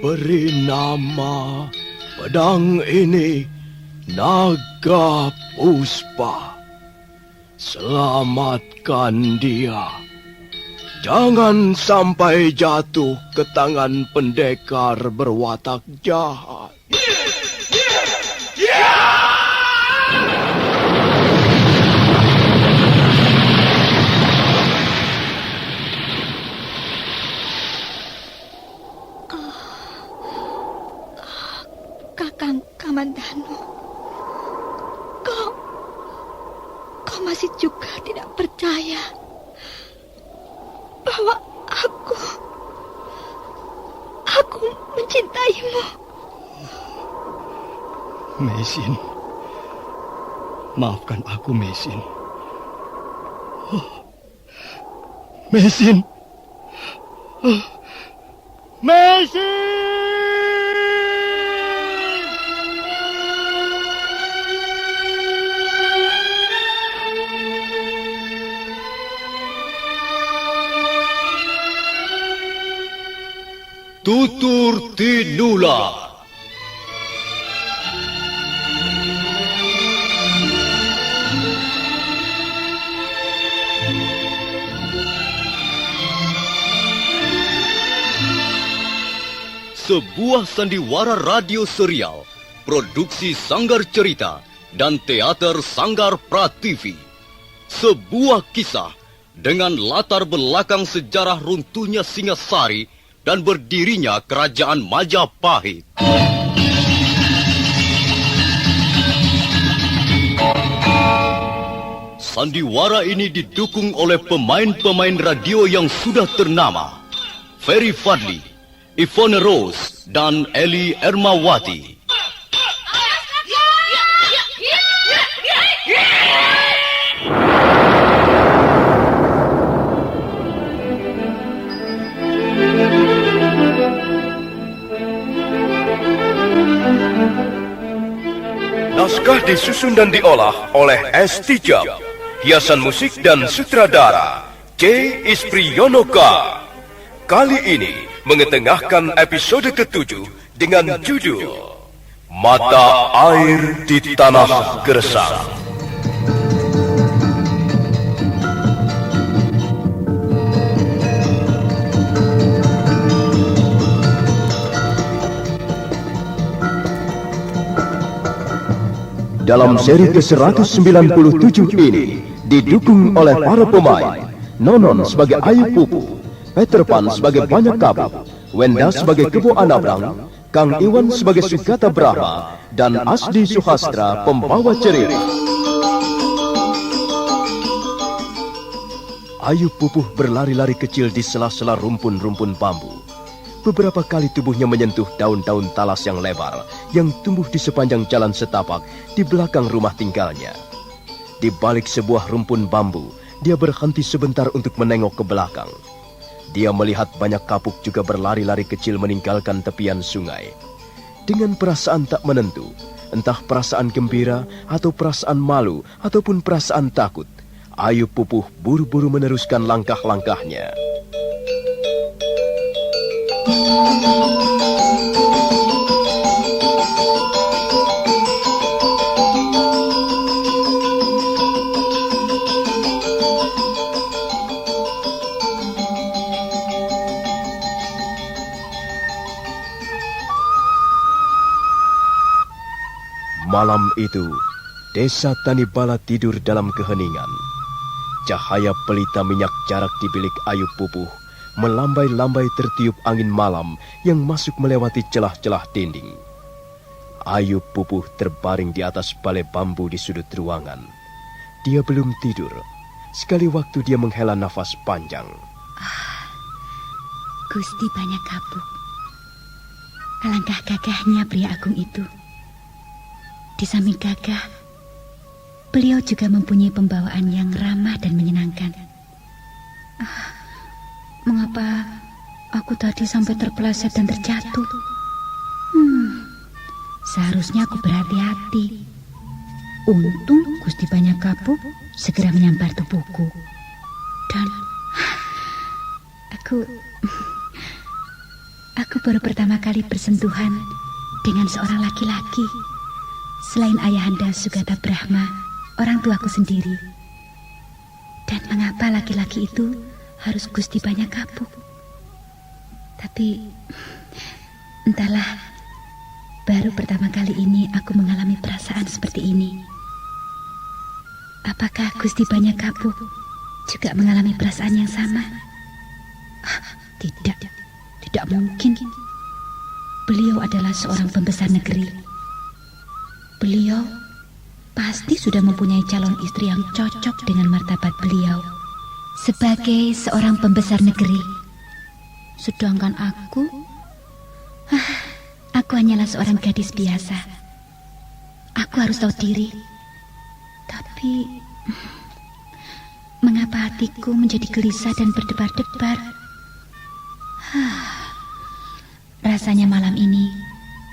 beri nama pedang ini Naga Puspa. Selamatkan dia. Jangan sampai jatuh ke tangan pendekar berwatak jahat. Kakang Kamandanu, kau masih juga tidak percaya bahwa aku mencintaimu. Mesin, maafkan aku, Mesin. Mesin. Mesin! Tutur Tinula. Sebuah sandiwara radio serial, produksi Sanggar Cerita dan Teater Sanggar Prativi. Sebuah kisah dengan latar belakang sejarah runtuhnya Singasari dan berdirinya Kerajaan Majapahit. Sandiwara ini didukung oleh pemain-pemain radio yang sudah ternama. Ferry Fadli, Ivone Rose, dan Eli Ermawati. Naskah disusun dan diolah oleh S. Tijab. Hiasan musik dan sutradara C. Ispriyonoka. Kali ini mengetengahkan episode ke-7 dengan judul Mata Air di Tanah Gersang. Dalam seri ke-197 ini didukung oleh para pemain: Nonon sebagai Ayu Pupu, Peter Pan sebagai Banyak Kabut, Wenda sebagai Kebo Anabrang, Kang Iwan sebagai Sugata Brahma, dan Asdi Suhastra pembawa cerita. Ayu Pupuh berlari-lari kecil di sela-sela rumpun-rumpun bambu. Beberapa kali tubuhnya menyentuh daun-daun talas yang lebar yang tumbuh di sepanjang jalan setapak di belakang rumah tinggalnya. Di balik sebuah rumpun bambu, dia berhenti sebentar untuk menengok ke belakang. Dia melihat Banyak Kapuk juga berlari-lari kecil meninggalkan tepian sungai. Dengan perasaan tak menentu, entah perasaan gembira atau perasaan malu ataupun perasaan takut, Ayu Pupuh buru-buru meneruskan langkah-langkahnya. Malam itu, desa Tanibala tidur dalam keheningan. Cahaya pelita minyak jarak di bilik Ayu Pupuh melambai-lambai tertiup angin malam yang masuk melewati celah-celah dinding. Ayu Pupuh terbaring di atas balai bambu di sudut ruangan. Dia belum tidur. Sekali waktu dia menghela nafas panjang. Gusti Banyak Kapuk. Alangkah gagahnya pria agung itu. Di samping gagah, beliau juga mempunyai pembawaan yang ramah dan menyenangkan. Mengapa aku tadi sampai terpeleset dan terjatuh? Seharusnya aku berhati-hati. Untung Gusti Banyak Kapuk segera menyampar tubuhku. Aku baru pertama kali bersentuhan dengan seorang laki-laki selain ayahanda Sugata Brahma, orang tuaku sendiri. Dan mengapa laki-laki itu harus Gusti Banyak Kapuk? Tapi entahlah, baru pertama kali ini aku mengalami perasaan seperti ini. Apakah Gusti Banyak Kapuk juga mengalami perasaan yang sama? Tidak mungkin. Beliau adalah seorang pembesar negeri. Beliau pasti sudah mempunyai calon istri yang cocok dengan martabat beliau sebagai seorang pembesar negeri. Sedangkan aku hanyalah seorang gadis biasa. Aku harus tahu diri. Tapi mengapa hatiku menjadi gelisah dan berdebar-debar? Rasanya malam ini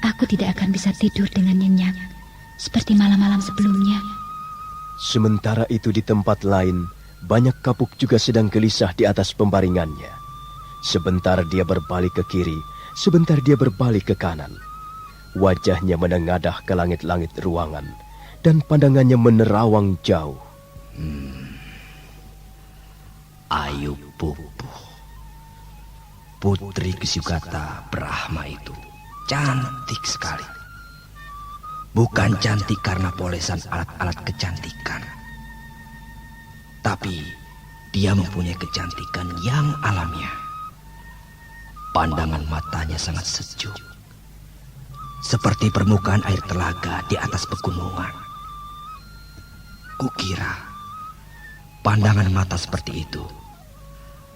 aku tidak akan bisa tidur dengan nyenyak seperti malam-malam sebelumnya. Sementara itu di tempat lain, Banyak Kapuk juga sedang gelisah di atas pembaringannya. Sebentar dia berbalik ke kiri, sebentar dia berbalik ke kanan. Wajahnya menengadah ke langit-langit ruangan, dan pandangannya menerawang jauh. Ayu Pupuh, putri Kisugata Brahma itu cantik sekali. Bukan cantik karena polesan alat-alat kecantikan, tapi dia mempunyai kecantikan yang alamiah. Pandangan matanya sangat sejuk, seperti permukaan air telaga di atas pegunungan. Kukira pandangan mata seperti itu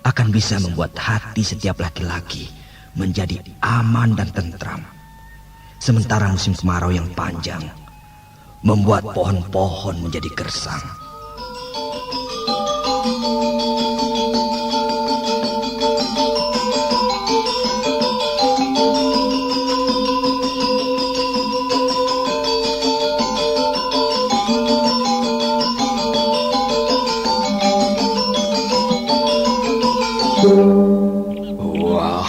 akan bisa membuat hati setiap laki-laki menjadi aman dan tentram. Sementara musim kemarau yang panjang membuat pohon-pohon menjadi gersang. Wah,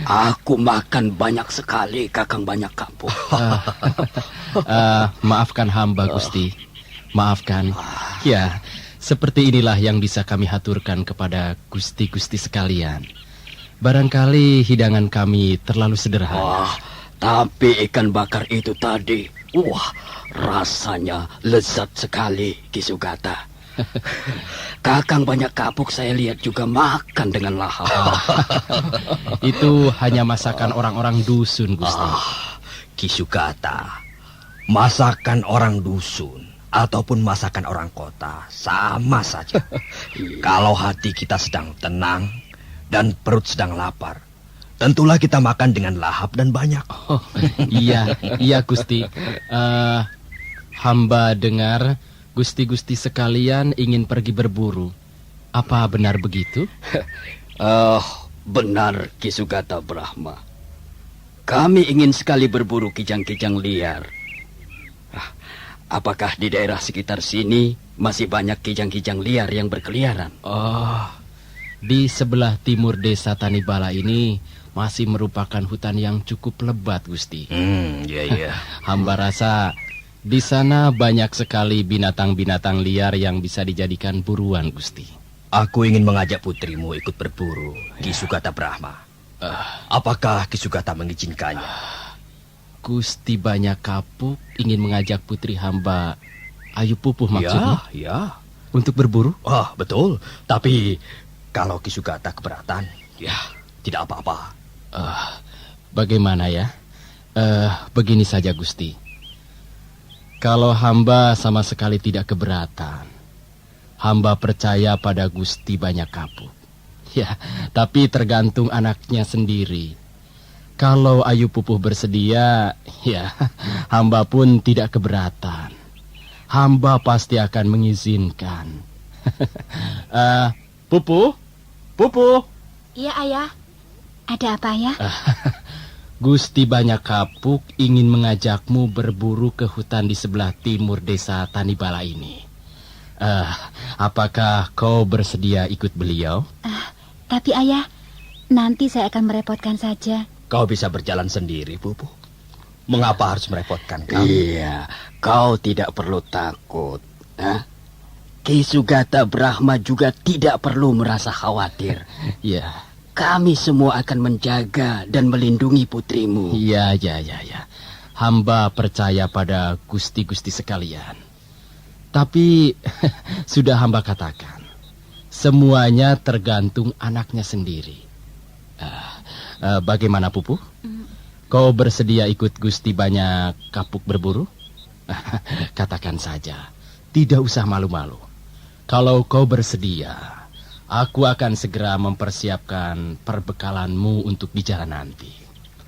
aku makan banyak sekali, Kakang Banyak Kapuk. Maafkan hamba, Gusti. Maafkan. Ya, seperti inilah yang bisa kami haturkan kepada Gusti-Gusti sekalian. Barangkali hidangan kami terlalu sederhana. Wah, tapi ikan bakar itu tadi, rasanya lezat sekali, Kisugata. Kakang Banyak Kapuk saya lihat juga makan dengan lahap. Itu hanya masakan orang-orang dusun, Gusti. Kisugata, masakan orang dusun ataupun masakan orang kota sama saja. Kalau hati kita sedang tenang dan perut sedang lapar, tentulah kita makan dengan lahap dan banyak. Iya Gusti. Hamba dengar Gusti-gusti sekalian ingin pergi berburu. Apa benar begitu? Benar, Kisugata Brahma. Kami ingin sekali berburu kijang-kijang liar. Apakah di daerah sekitar sini masih banyak kijang-kijang liar yang berkeliaran? Di sebelah timur desa Tanibala ini masih merupakan hutan yang cukup lebat, Gusti. Iya. Hamba rasa di sana banyak sekali binatang-binatang liar yang bisa dijadikan buruan, Gusti. Aku ingin mengajak putrimu ikut berburu, Kisugata Brahma. Apakah Kisugata mengizinkannya? Gusti Banyak Kapuk ingin mengajak putri hamba, Ayu Pupuh maksudnya? Ya. Untuk berburu? Betul. Tapi kalau Kisugata keberatan, ya tidak apa-apa. Bagaimana ya? Begini saja, Gusti. Kalau hamba sama sekali tidak keberatan, hamba percaya pada Gusti Banyak Kapuk. Ya, tapi tergantung anaknya sendiri. Kalau Ayu Pupuh bersedia, ya, hamba pun tidak keberatan. Hamba pasti akan mengizinkan. Pupuh? Iya, Ayah. Ada apa ya? Gusti Banyak Kapuk ingin mengajakmu berburu ke hutan di sebelah timur desa Tanibala ini. Apakah kau bersedia ikut beliau? Tapi Ayah, Nanti saya akan merepotkan saja. Kau bisa berjalan sendiri, Pupu. Mengapa harus merepotkan kau? Iya, kau tidak perlu takut. Ki Sugata Brahma juga tidak perlu merasa khawatir. Ya, Kami semua akan menjaga dan melindungi putrimu. ya. Hamba percaya pada gusti-gusti sekalian. Tapi sudah hamba katakan, semuanya tergantung anaknya sendiri. Bagaimana, Pupu? Kau bersedia ikut Gusti banyak kapuk berburu? Katakan saja, tidak usah malu-malu. Kalau kau bersedia, aku akan segera mempersiapkan perbekalanmu untuk di jalan nanti.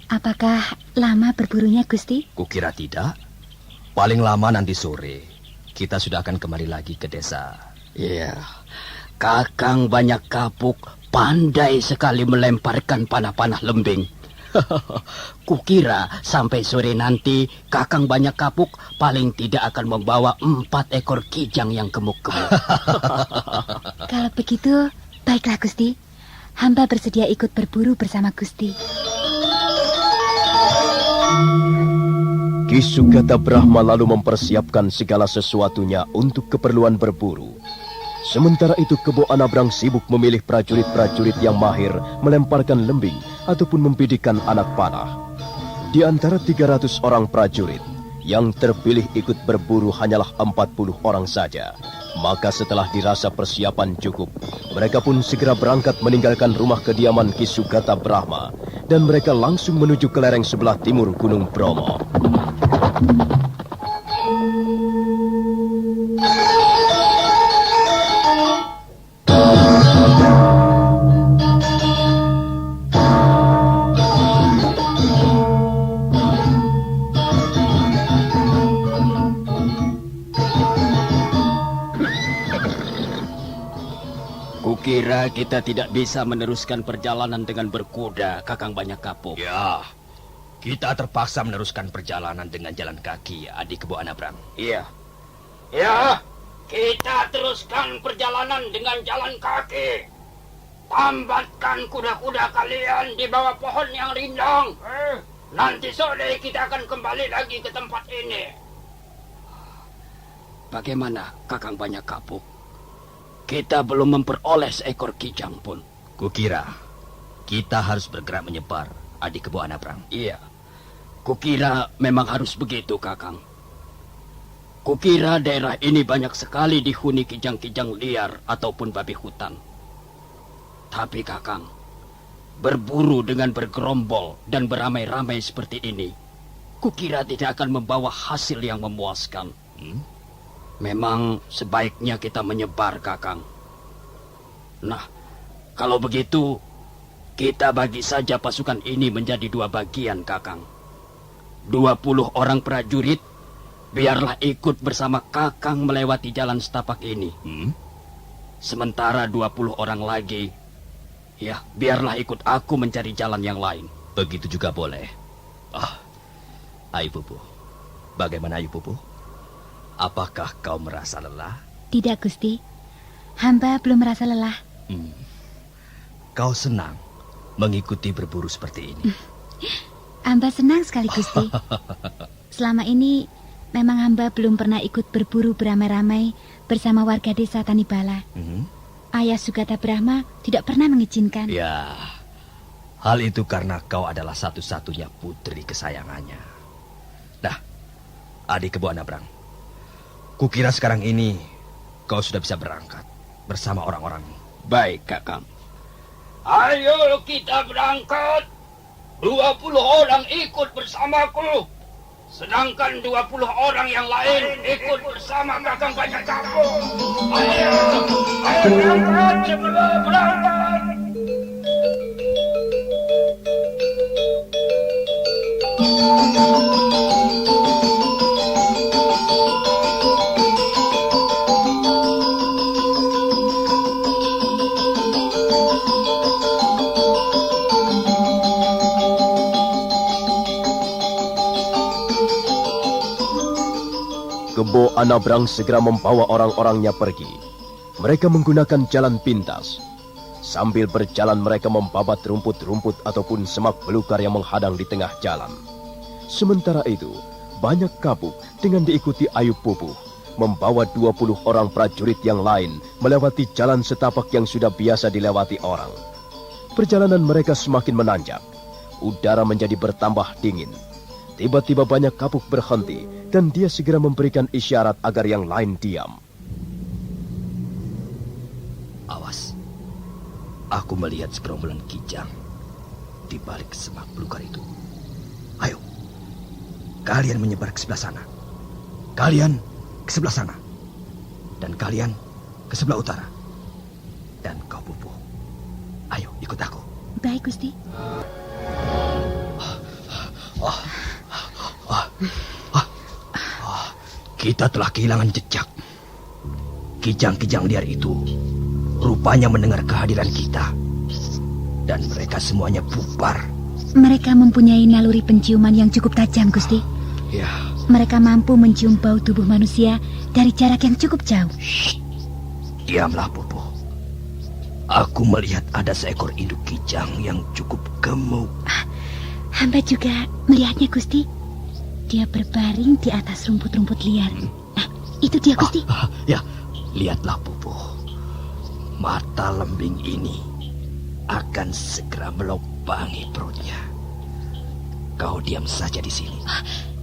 Apakah lama berburunya, Gusti? Kukira tidak. Paling lama nanti sore, kita sudah akan kembali lagi ke desa. Iya, Kakang Banyak Kapuk pandai sekali melemparkan panah-panah lembing. Kukira sampai sore nanti Kakang Banyak Kapuk paling tidak akan membawa 4 ekor kijang yang gemuk-gemuk. Kalau begitu, baiklah Gusti. Hamba bersedia ikut berburu bersama Gusti. Ki Sugata Brahma lalu mempersiapkan segala sesuatunya untuk keperluan berburu. Sementara itu Kebo Anabrang sibuk memilih prajurit-prajurit yang mahir melemparkan lembing ataupun membidikkan anak panah. Di antara 300 orang prajurit, yang terpilih ikut berburu hanyalah 40 orang saja. Maka setelah dirasa persiapan cukup, mereka pun segera berangkat meninggalkan rumah kediaman Ki Sugata Brahma dan mereka langsung menuju ke lereng sebelah timur Gunung Bromo. Kukira kita tidak bisa meneruskan perjalanan dengan berkuda, Kakang Banyak Kapuk. Ya, kita terpaksa meneruskan perjalanan dengan jalan kaki, Adik Kebo Anabrang. Iya. Ya, kita teruskan perjalanan dengan jalan kaki. Tambatkan kuda-kuda kalian di bawah pohon yang rindang. Nanti sore kita akan kembali lagi ke tempat ini. Bagaimana, Kakang Banyak Kapuk? Kita belum memperoleh seekor kijang pun. Kukira kita harus bergerak menyebar, Adik Kebo Anabrang. Iya, kukira memang harus begitu, Kakang. Kukira daerah ini banyak sekali dihuni kijang-kijang liar ataupun babi hutan. Tapi, Kakang, berburu dengan bergerombol dan beramai-ramai seperti ini, kukira tidak akan membawa hasil yang memuaskan. Memang sebaiknya kita menyebar, Kakang. Nah, kalau begitu, kita bagi saja pasukan ini menjadi 2 bagian, Kakang. 20 orang prajurit, biarlah ikut bersama Kakang melewati jalan setapak ini. Sementara 20 orang lagi, ya, biarlah ikut aku mencari jalan yang lain. Begitu juga boleh. Ayu Pupu, bagaimana Ayu Pupu? Apakah kau merasa lelah? Tidak, Gusti. Hamba belum merasa lelah. Kau senang mengikuti berburu seperti ini? Hamba senang sekali, Gusti. Selama ini memang hamba belum pernah ikut berburu beramai-ramai bersama warga desa Tanibala. Ayah Sugata Brahma tidak pernah mengizinkan. Ya, hal itu karena kau adalah satu-satunya putri kesayangannya. Nah, Adik Kebo Anabrang, kukira sekarang ini kau sudah bisa berangkat bersama orang-orang. Baik, Kakang. Ayo kita berangkat. 20 orang ikut bersamaku. Sedangkan 20 orang yang lain ikut bersama Kakang Banyak Kapuk. Ayo berangkat sebelum berangkat. Kebo Anabrang segera membawa orang-orangnya pergi. Mereka menggunakan jalan pintas. Sambil berjalan mereka membabat rumput-rumput ataupun semak belukar yang menghadang di tengah jalan. Sementara itu, banyak kabuk dengan diikuti Ayub Pupuh membawa 20 orang prajurit yang lain melewati jalan setapak yang sudah biasa dilewati orang. Perjalanan mereka semakin menanjak. Udara menjadi bertambah dingin. Tiba-tiba banyak kabuk berhenti dan dia segera memberikan isyarat agar yang lain diam. Awas. Aku melihat segerombolan kijang di balik semak belukar itu. Ayo. Kalian menyebar ke sebelah sana. Kalian ke sebelah sana. Dan kalian ke sebelah utara. Dan kau Pupuh. Ayo ikut aku. Baik, Gusti. Kita telah kehilangan jejak. Kijang-kijang liar itu rupanya mendengar kehadiran kita. Dan mereka semuanya bubar. Mereka mempunyai naluri penciuman yang cukup tajam, Gusti. Ya. Mereka mampu mencium bau tubuh manusia dari jarak yang cukup jauh. Diamlah, Pupuh. Aku melihat ada seekor induk kijang yang cukup gemuk. Hamba juga melihatnya, Gusti. Dia berbaring di atas rumput-rumput liar. Nah, itu dia, Gusti. Ya, lihatlah, Pupuh. Mata lembing ini akan segera melobangi perutnya. Kau diam saja di sini.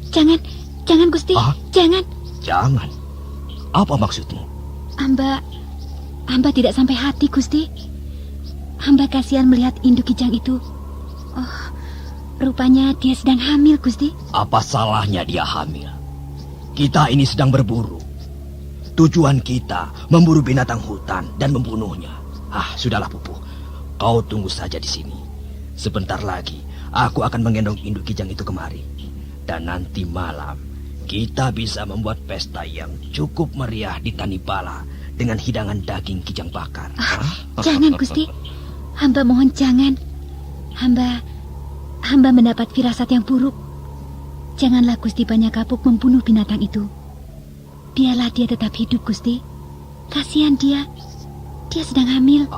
Jangan, Gusti. Jangan. Jangan. Apa maksudmu? Hamba tidak sampai hati, Gusti. Hamba kasihan melihat induk kijang itu. Oh, rupanya dia sedang hamil, Gusti. Apa salahnya dia hamil? Kita ini sedang berburu. Tujuan kita memburu binatang hutan dan membunuhnya. Sudahlah, Pupuh. Kau tunggu saja di sini. Sebentar lagi aku akan menggendong induk kijang itu kemari. Dan nanti malam kita bisa membuat pesta yang cukup meriah di Tanibala dengan hidangan daging kijang bakar. Jangan, Gusti. Hamba mohon jangan. Hamba mendapat firasat yang buruk. Janganlah Gusti Banyak Kapuk membunuh binatang itu. Biarlah dia tetap hidup, Gusti. Kasihan dia. Dia sedang hamil.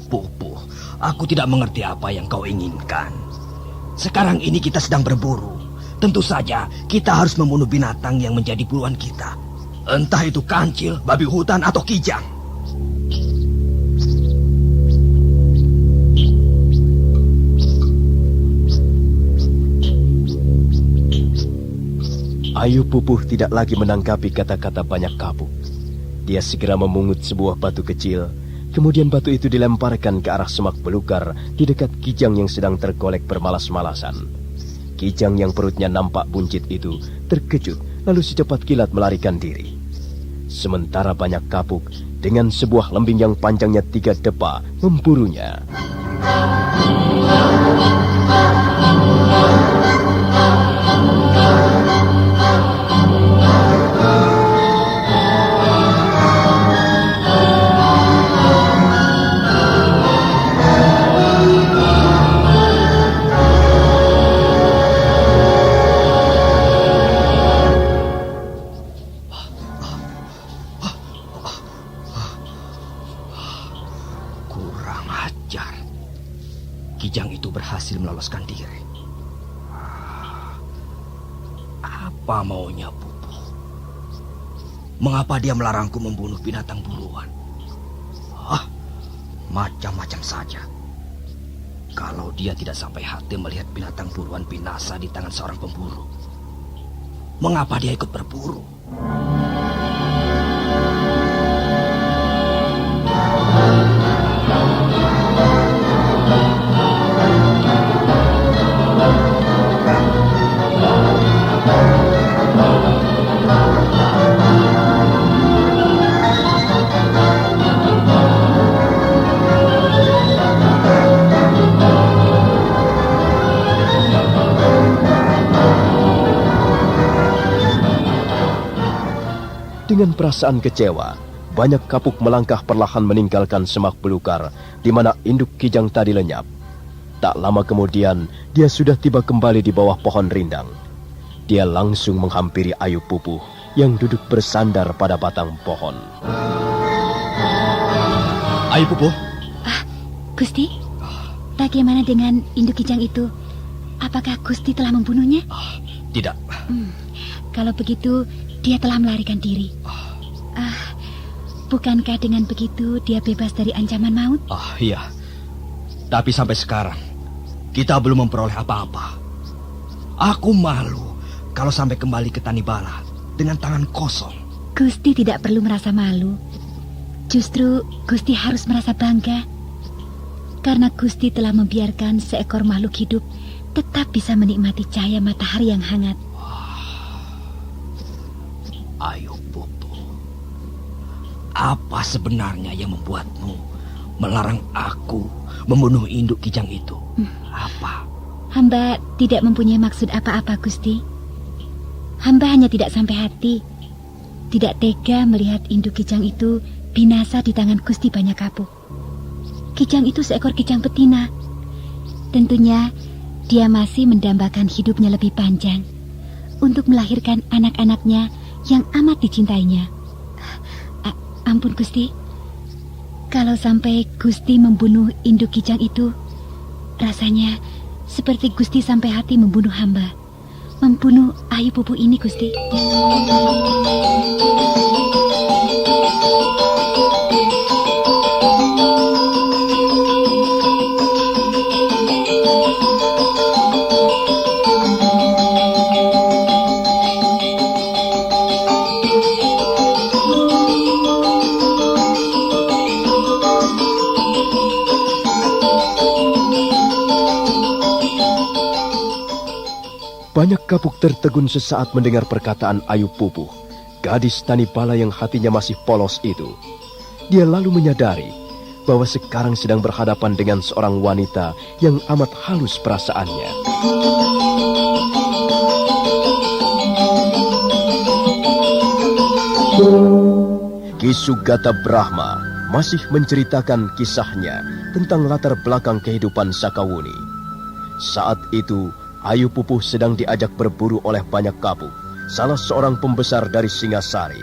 Pupuh, aku tidak mengerti apa yang kau inginkan. Sekarang ini kita sedang berburu. Tentu saja kita harus membunuh binatang yang menjadi buruan kita. Entah itu kancil, babi hutan, atau kijang. Ayub Pupuh tidak lagi menanggapi kata-kata Banyak Kapuk. Dia segera memungut sebuah batu kecil. Kemudian batu itu dilemparkan ke arah semak belukar di dekat kijang yang sedang tergolek bermalas-malasan. Kijang yang perutnya nampak buncit itu terkejut lalu secepat kilat melarikan diri. Sementara Banyak Kapuk dengan sebuah lembing yang panjangnya 3 depa memburunya. Kijang itu berhasil meloloskan diri. Apa maunya Pupuh? Mengapa dia melarangku membunuh binatang buruan? Macam-macam saja. Kalau dia tidak sampai hati melihat binatang buruan binasa di tangan seorang pemburu, mengapa dia ikut berburu? Dengan perasaan kecewa, Banyak Kapuk melangkah perlahan meninggalkan semak belukar di mana induk kijang tadi lenyap. Tak lama kemudian, dia sudah tiba kembali di bawah pohon rindang. Dia langsung menghampiri Ayub Pupuh yang duduk bersandar pada batang pohon. Ayub Pupuh. Gusti, bagaimana dengan induk kijang itu? Apakah Gusti telah membunuhnya? Tidak. Kalau begitu, dia telah melarikan diri. Bukankah dengan begitu dia bebas dari ancaman maut? Iya. Tapi sampai sekarang kita belum memperoleh apa-apa. Aku malu kalau sampai kembali ke Tanibala dengan tangan kosong. Gusti tidak perlu merasa malu. Justru Gusti harus merasa bangga. Karena Gusti telah membiarkan seekor makhluk hidup tetap bisa menikmati cahaya matahari yang hangat. Ayo, Pupu. Apa sebenarnya yang membuatmu melarang aku membunuh induk kijang itu? Apa? Hamba tidak mempunyai maksud apa-apa, Gusti. Hamba hanya tidak sampai hati. Tidak tega melihat induk kijang itu binasa di tangan Gusti Banyakapuk. Kijang itu seekor kijang betina. Tentunya dia masih mendambakan hidupnya lebih panjang untuk melahirkan anak-anaknya yang amat dicintainya. Ampun, Gusti. Kalau sampai Gusti membunuh induk kijang itu, rasanya seperti Gusti sampai hati membunuh hamba. Membunuh Ayu Pupu ini, Gusti. Banyak Kapuk tertegun sesaat mendengar perkataan Ayu Pupuh, gadis Tanibala yang hatinya masih polos itu. Dia lalu menyadari bahwa sekarang sedang berhadapan dengan seorang wanita yang amat halus perasaannya. Ki Sugata Brahma masih menceritakan kisahnya tentang latar belakang kehidupan Sakawuni. Saat itu, Ayu Pupuh sedang diajak berburu oleh Banyak Kapuk, salah seorang pembesar dari Singasari.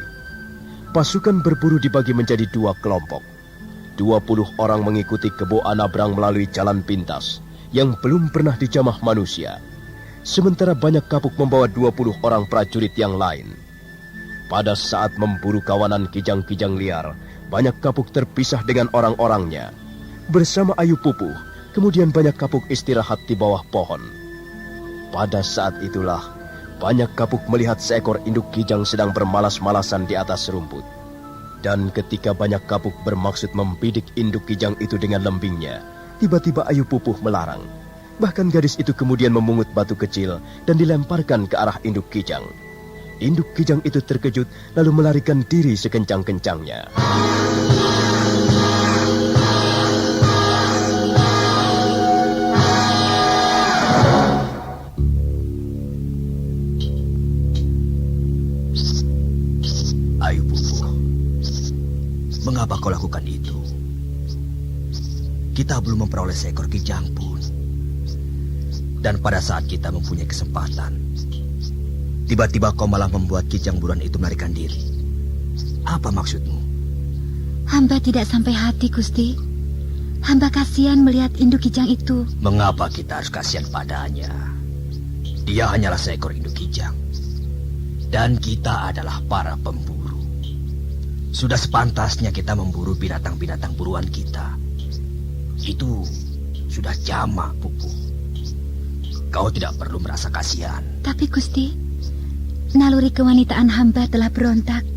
Pasukan berburu dibagi menjadi 2 kelompok. 20 orang mengikuti Kebo Anabrang melalui jalan pintas yang belum pernah dijamah manusia. Sementara Banyak Kapuk membawa 20 orang prajurit yang lain. Pada saat memburu kawanan kijang-kijang liar, Banyak Kapuk terpisah dengan orang-orangnya. Bersama Ayu Pupuh, kemudian Banyak Kapuk istirahat di bawah pohon. Pada saat itulah, Banyak Kapuk melihat seekor induk kijang sedang bermalas-malasan di atas rumput. Dan ketika Banyak Kapuk bermaksud membidik induk kijang itu dengan lembingnya, tiba-tiba Ayu Pupuh melarang. Bahkan gadis itu kemudian memungut batu kecil dan dilemparkan ke arah induk kijang. Induk kijang itu terkejut lalu melarikan diri sekencang-kencangnya. Ayu Pupuh, mengapa kau lakukan itu? Kita belum memperoleh seekor kijang pun. Dan pada saat kita mempunyai kesempatan, tiba-tiba kau malah membuat kijang buruan itu melarikan diri. Apa maksudmu? Hamba tidak sampai hati, Gusti. Hamba kasihan melihat induk kijang itu. Mengapa kita harus kasihan padanya? Dia hanyalah seekor induk kijang. Dan kita adalah para pemburu. Sudah sepantasnya kita memburu binatang-binatang buruan kita. Itu sudah jamak, Pupuh. Kau tidak perlu merasa kasihan. Tapi Gusti, naluri kewanitaan hamba telah berontak.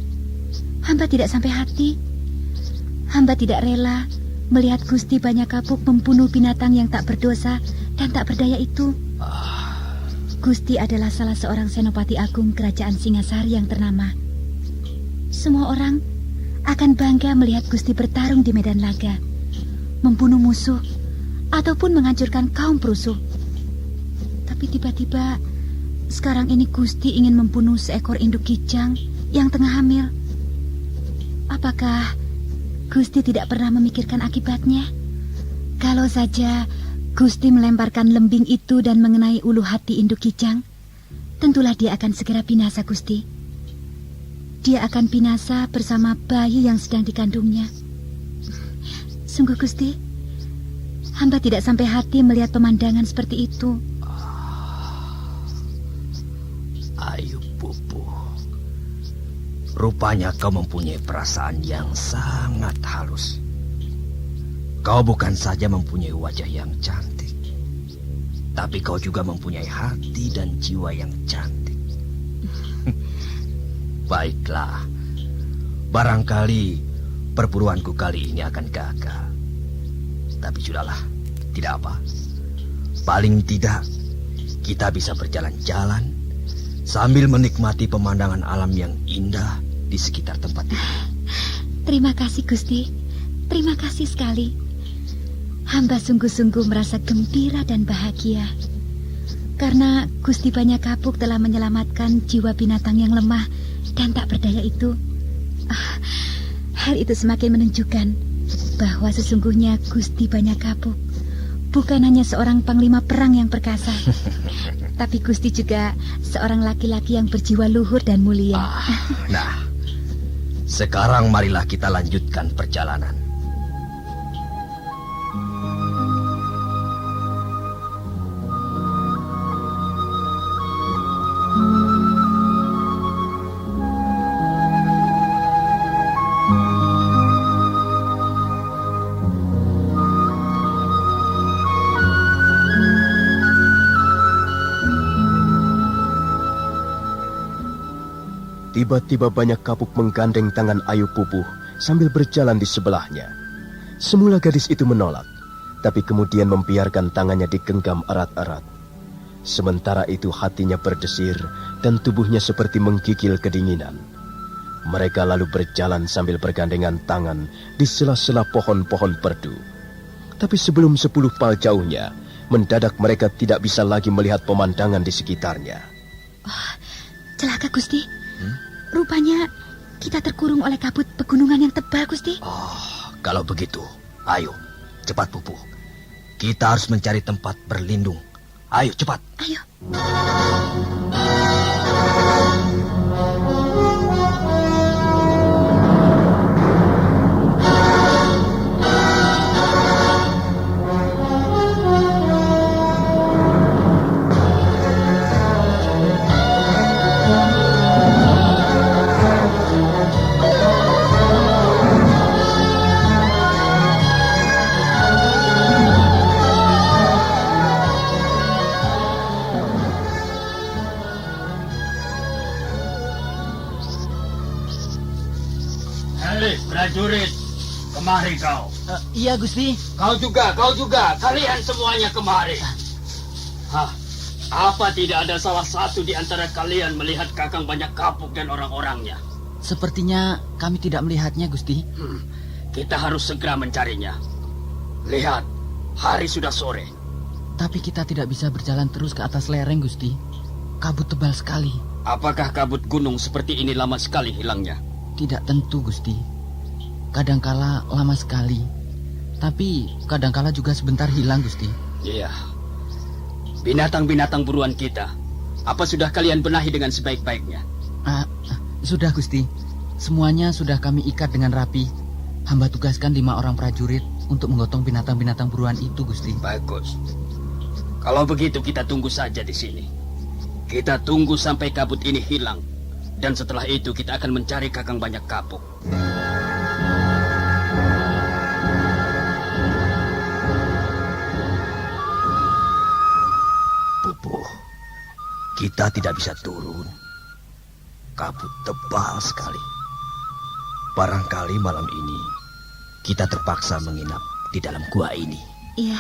Hamba tidak sampai hati. Hamba tidak rela melihat Gusti Banyak Kapuk membunuh binatang yang tak berdosa dan tak berdaya itu. Gusti adalah salah seorang senopati agung kerajaan Singasari yang ternama. Semua orang akan bangga melihat Gusti bertarung di medan laga, membunuh musuh, ataupun menghancurkan kaum perusuh. Tapi tiba-tiba sekarang ini Gusti ingin membunuh seekor induk kijang yang tengah hamil. Apakah Gusti tidak pernah memikirkan akibatnya? Kalau saja Gusti melemparkan lembing itu dan mengenai ulu hati induk kijang, tentulah dia akan segera binasa, Gusti. Dia akan binasa bersama bayi yang sedang dikandungnya. Sungguh, Gusti, Hamba tidak sampai hati melihat pemandangan seperti itu. Ayo, Pupu. Rupanya kau mempunyai perasaan yang sangat halus. Kau bukan saja mempunyai wajah yang cantik, tapi kau juga mempunyai hati dan jiwa yang cantik. Baiklah, barangkali perburuanku kali ini akan gagal. Tapi sudahlah, tidak apa. Paling tidak, kita bisa berjalan-jalan sambil menikmati pemandangan alam yang indah di sekitar tempat ini. Terima kasih, Gusti. Terima kasih sekali. Hamba sungguh-sungguh merasa gembira dan bahagia. Karena Gusti Banyak Kapuk telah menyelamatkan jiwa binatang yang lemah dan tak berdaya itu. Hal itu semakin menunjukkan bahwa sesungguhnya Gusti Banyak Kapuk bukan hanya seorang panglima perang yang perkasa, tapi Gusti juga seorang laki-laki yang berjiwa luhur dan mulia. Nah, sekarang marilah kita lanjutkan perjalanan. Tiba-tiba Banyak Kapuk menggandeng tangan Ayu Pupuh sambil berjalan di sebelahnya. Semula gadis itu menolak, tapi kemudian membiarkan tangannya digenggam erat-erat. Sementara itu hatinya berdesir dan tubuhnya seperti menggigil kedinginan. Mereka lalu berjalan sambil bergandengan tangan di sela-sela pohon-pohon perdu. Tapi sebelum 10 pal jauhnya, mendadak mereka tidak bisa lagi melihat pemandangan di sekitarnya. Celaka, Gusti. Rupanya kita terkurung oleh kabut pegunungan yang tebal, Gusti. Kalau begitu, ayo, cepat Pupu. Kita harus mencari tempat berlindung. Ayo, cepat. Ayo. Prajurit, kemari kau. Iya, Gusti. Kau juga, kalian semuanya kemari. Apa tidak ada salah satu di antara kalian melihat Kakang Banyak Kapuk dan orang-orangnya? Sepertinya kami tidak melihatnya, Gusti. Kita harus segera mencarinya. Lihat, hari sudah sore. Tapi kita tidak bisa berjalan terus ke atas lereng, Gusti. Kabut tebal sekali. Apakah kabut gunung seperti ini lama sekali hilangnya? Tidak tentu, Gusti. Kadangkala lama sekali, tapi kadangkala juga sebentar hilang, Gusti. Iya. Binatang-binatang buruan kita, apa sudah kalian benahi dengan sebaik-baiknya? Sudah, Gusti. Semuanya sudah kami ikat dengan rapi. Hamba tugaskan 5 orang prajurit untuk menggotong binatang-binatang buruan itu, Gusti. Bagus. Kalau begitu kita tunggu saja di sini. Kita tunggu sampai kabut ini hilang. Dan setelah itu kita akan mencari Kakang Banyak Kapuk. Pupu, kita tidak bisa turun. Kabut tebal sekali. Barangkali malam ini kita terpaksa menginap di dalam gua ini. Iya.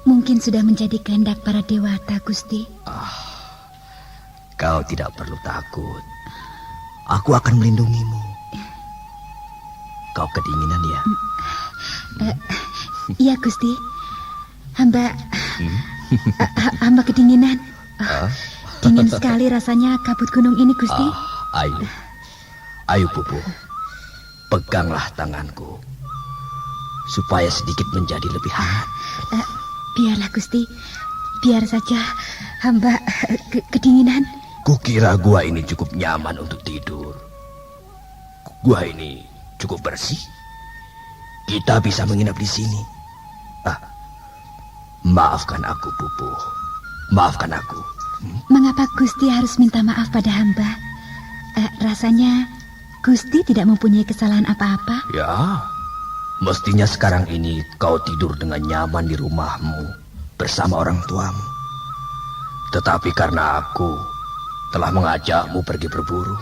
Mungkin sudah menjadi kehendak para dewata, Gusti. Kau tidak perlu takut. Aku akan melindungimu. Kau kedinginan ya? Iya, Gusti. Hamba kedinginan. Dingin sekali rasanya kabut gunung ini, Gusti. Ayo Pupu. Peganglah tanganku supaya sedikit menjadi lebih hangat. Biarlah, Gusti. Biar saja hamba kedinginan. Kukira gua ini cukup nyaman untuk tidur. Gua ini cukup bersih. Kita bisa menginap di sini. Maafkan aku, Pupu. Maafkan aku. Mengapa Gusti harus minta maaf pada hamba? Rasanya Gusti tidak mempunyai kesalahan apa-apa. Ya, mestinya sekarang ini kau tidur dengan nyaman di rumahmu bersama orang tuamu. Tetapi karena aku telah mengajakmu pergi berburu,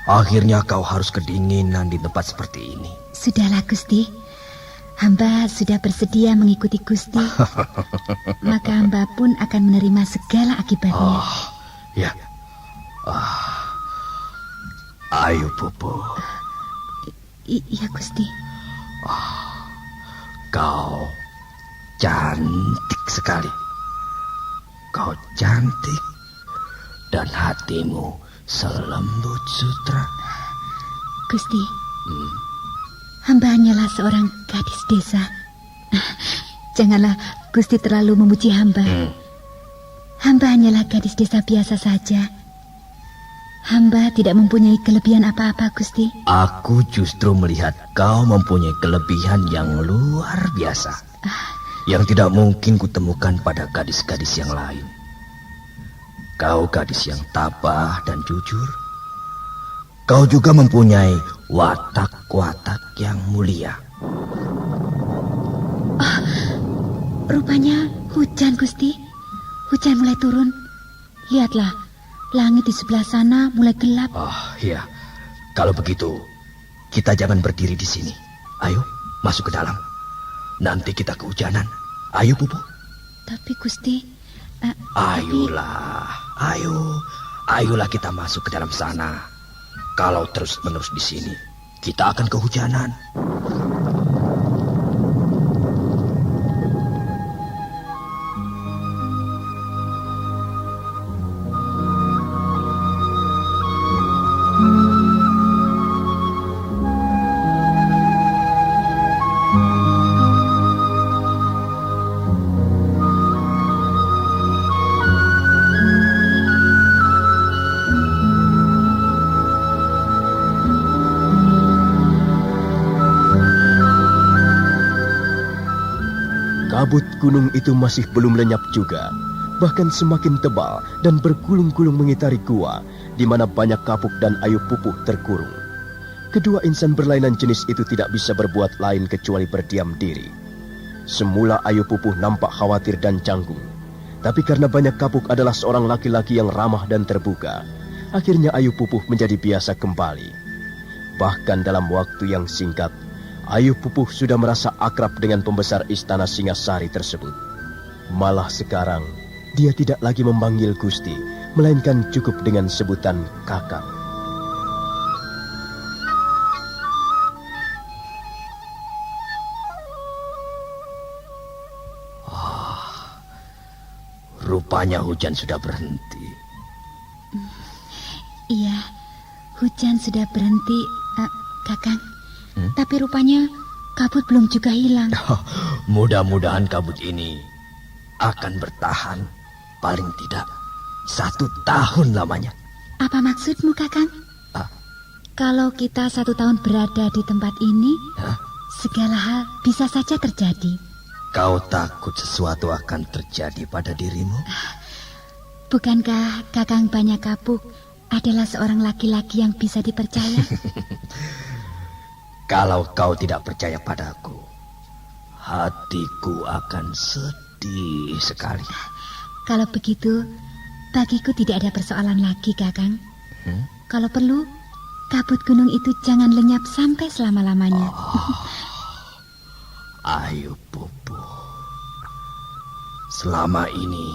akhirnya kau harus kedinginan di tempat seperti ini. Sudahlah Gusti, hamba sudah bersedia mengikuti Gusti. Maka hamba pun akan menerima segala akibatnya. Ya. Ayo, Pupu. Iya Gusti. Kau cantik sekali. Kau cantik dan hatimu selembut sutra. Gusti, hamba hanyalah seorang gadis desa. Janganlah Gusti terlalu memuji hamba. Hamba hanyalah gadis desa biasa saja. Hamba tidak mempunyai kelebihan apa-apa, Gusti. Aku justru melihat kau mempunyai kelebihan yang luar biasa, yang tidak mungkin kutemukan pada gadis-gadis yang lain. Kau gadis yang tabah dan jujur. Kau juga mempunyai watak-watak yang mulia. Rupanya hujan, Gusti. Hujan mulai turun. Lihatlah, langit di sebelah sana mulai gelap. Iya. Kalau begitu, kita jangan berdiri di sini. Ayo, masuk ke dalam. Nanti kita kehujanan. Ayo, Pupu. Tapi Gusti, Ayolah, ayolah kita masuk ke dalam sana. Kalau terus-menerus di sini, kita akan kehujanan. Kabut gunung itu masih belum lenyap juga, bahkan semakin tebal dan bergulung-gulung mengitari gua, di mana banyak Kapuk dan Ayu Pupuh terkurung. Kedua insan berlainan jenis itu tidak bisa berbuat lain kecuali berdiam diri. Semula Ayu Pupuh nampak khawatir dan canggung, tapi karena banyak Kapuk adalah seorang laki-laki yang ramah dan terbuka, akhirnya Ayu Pupuh menjadi biasa kembali. Bahkan dalam waktu yang singkat, Ayu Pupuh sudah merasa akrab dengan pembesar istana Singasari tersebut. Malah sekarang, dia tidak lagi memanggil Gusti, melainkan cukup dengan sebutan kakak. Rupanya hujan sudah berhenti. Iya, hujan sudah berhenti, Kakang. Tapi rupanya kabut belum juga hilang. Mudah-mudahan kabut ini akan bertahan paling tidak 1 tahun lamanya. Apa maksudmu, Kakang? Kalau kita 1 tahun berada di tempat ini, segala hal bisa saja terjadi. Kau takut sesuatu akan terjadi pada dirimu? Bukankah Kakang Banyak Kapuk adalah seorang laki-laki yang bisa dipercaya? Kalau kau tidak percaya padaku, hatiku akan sedih sekali. Kalau begitu, bagiku tidak ada persoalan lagi, Kakang. Kalau perlu, kabut gunung itu jangan lenyap sampai selama-lamanya. Ayo, Pupu. Selama ini,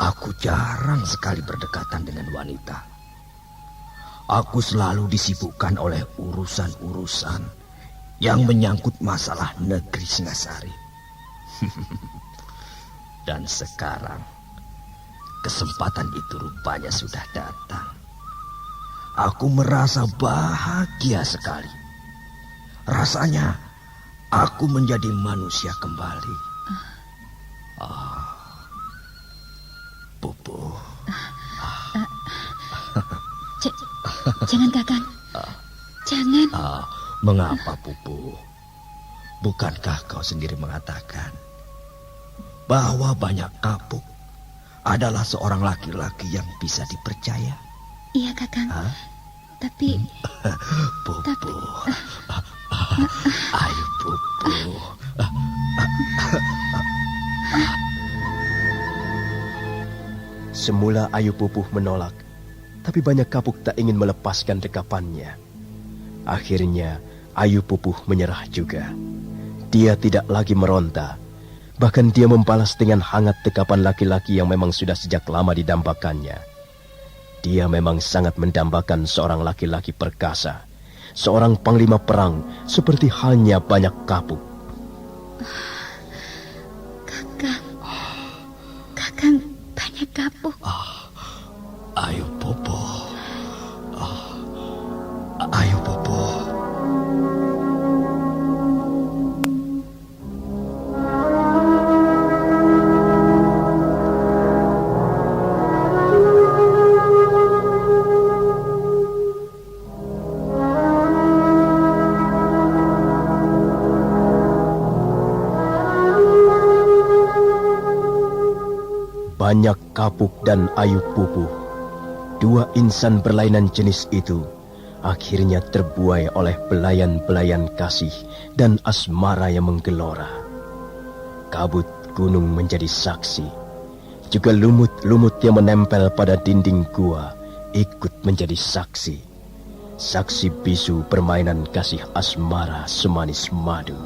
aku jarang sekali berdekatan dengan wanita. Aku selalu disibukkan oleh urusan-urusan yang menyangkut masalah negeri Singasari. Dan sekarang, kesempatan itu rupanya sudah datang. Aku merasa bahagia sekali. Rasanya aku menjadi manusia kembali. Pupu. Jangan, Kakang. Jangan. Mengapa, Pupu? Bukankah kau sendiri mengatakan bahwa Banyak Kapuk adalah seorang laki-laki yang bisa dipercaya? Iya, Kakang. Tapi Pupu. Ayo, Pupu. Semula Ayu Pupuh menolak, tapi Banyak Kapuk tak ingin melepaskan dekapannya. Akhirnya Ayu Pupuh menyerah juga. Dia tidak lagi meronta. Bahkan dia membalas dengan hangat dekapan laki-laki yang memang sudah sejak lama didambakannya. Dia memang sangat mendambakan seorang laki-laki perkasa, seorang panglima perang seperti halnya Banyak Kapuk. Kakang Banyak Kapuk. Ayo, Pupu. Ayo, Pupu. Banyak Kapuk dan Ayu Pupuh, dua insan berlainan jenis itu, akhirnya terbuai oleh belayan-belayan kasih dan asmara yang menggelora. Kabut gunung menjadi saksi, juga lumut-lumut yang menempel pada dinding gua ikut menjadi saksi. Saksi bisu permainan kasih asmara semanis madu.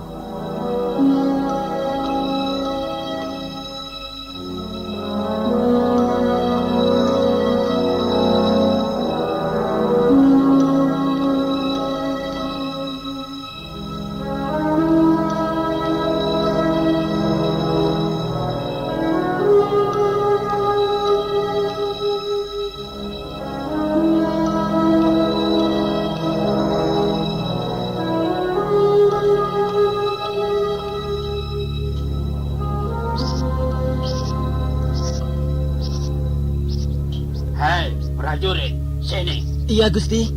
Hei, prajurit, sini. Iya, Gusti.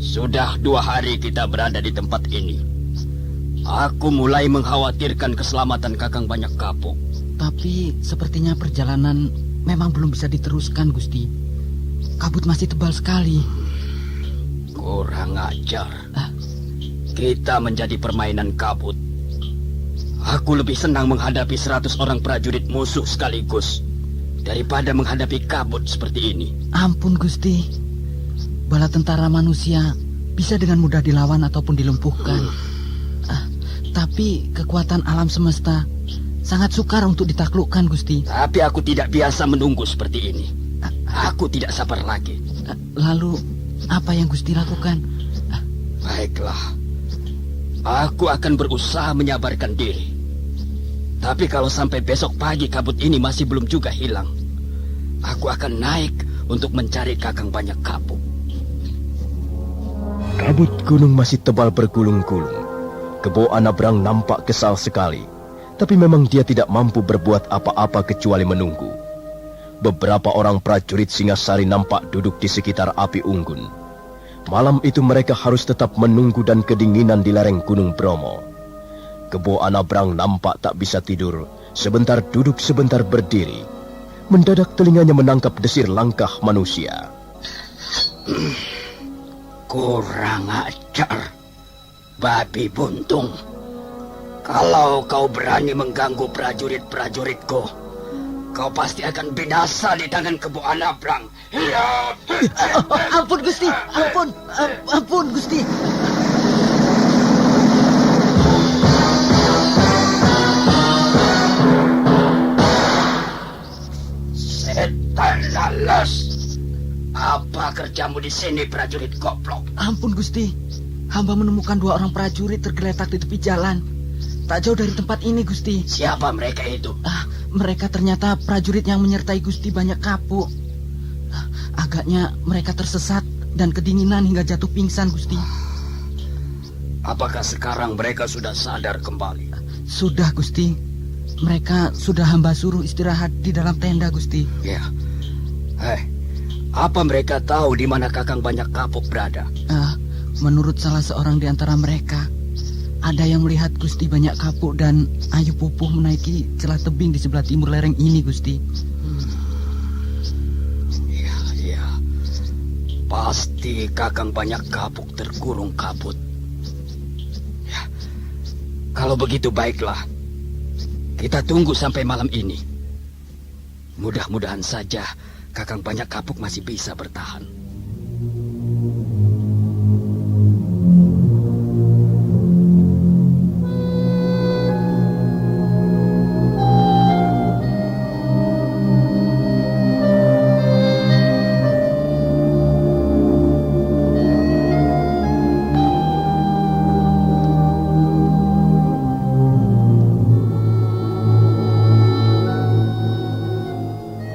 Sudah 2 hari kita berada di tempat ini. Aku mulai mengkhawatirkan keselamatan Kakang Banyak Kapuk. Tapi sepertinya perjalanan memang belum bisa diteruskan, Gusti. Kabut masih tebal sekali. Kurang ajar. Kita menjadi permainan kabut. Aku lebih senang menghadapi 100 orang prajurit musuh sekaligus daripada menghadapi kabut seperti ini. Ampun, Gusti. Bala tentara manusia bisa dengan mudah dilawan ataupun dilumpuhkan. Tapi kekuatan alam semesta sangat sukar untuk ditaklukkan, Gusti. Tapi aku tidak biasa menunggu seperti ini. Aku tidak sabar lagi. Lalu, apa yang Gusti lakukan? Baiklah. Aku akan berusaha menyabarkan diri. Tapi kalau sampai besok pagi kabut ini masih belum juga hilang, aku akan naik untuk mencari Kakang Banyak Kapuk. Kabut gunung masih tebal bergulung-gulung. Kebo Anabrang nampak kesal sekali, tapi memang dia tidak mampu berbuat apa-apa kecuali menunggu. Beberapa orang prajurit Singasari nampak duduk di sekitar api unggun. Malam itu mereka harus tetap menunggu dan kedinginan di lereng Gunung Bromo. Kebo Anabrang nampak tak bisa tidur, sebentar duduk sebentar berdiri. Mendadak telinganya menangkap desir langkah manusia. Kurang ajar, babi buntung. Kalau kau berani mengganggu prajurit-prajuritku, kau pasti akan binasa di tangan Kebo Anabrang. Ampun, Gusti. Ampun, Gusti. Setan lalas. Apa kerjamu di sini, prajurit goblok? Ampun, Gusti. Hamba menemukan 2 orang prajurit tergeletak di tepi jalan. Tak jauh dari tempat ini, Gusti. Siapa mereka itu? Mereka ternyata prajurit yang menyertai Gusti Banyak Kapuk. Agaknya mereka tersesat dan kedinginan hingga jatuh pingsan, Gusti. Apakah sekarang mereka sudah sadar kembali? Sudah, Gusti. Mereka sudah hamba suruh istirahat di dalam tenda, Gusti. Ya. Apa mereka tahu di mana Kakang Banyak Kapuk berada? Menurut salah seorang di antara mereka, ada yang melihat Gusti banyak kapuk dan Ayu Pupuh menaiki celah tebing di sebelah timur lereng ini, Gusti. Iya. Pasti Kakang Banyak Kapuk terkurung kabut. Ya, kalau begitu baiklah. Kita tunggu sampai malam ini. Mudah-mudahan saja Kakang Banyak Kapuk masih bisa bertahan.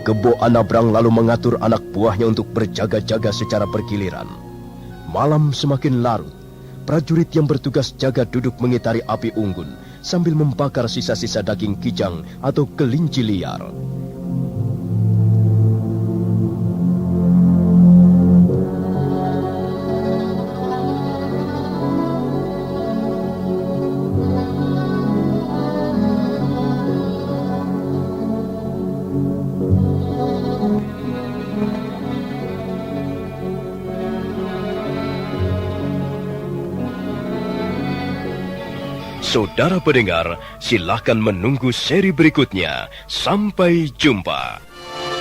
Kebo Anabrang lalu mengatur anak buahnya untuk berjaga-jaga secara bergiliran. Malam semakin larut. Prajurit yang bertugas jaga duduk mengitari api unggun sambil membakar sisa-sisa daging kijang atau kelinci liar. Saudara pendengar, silakan menunggu seri berikutnya. Sampai jumpa.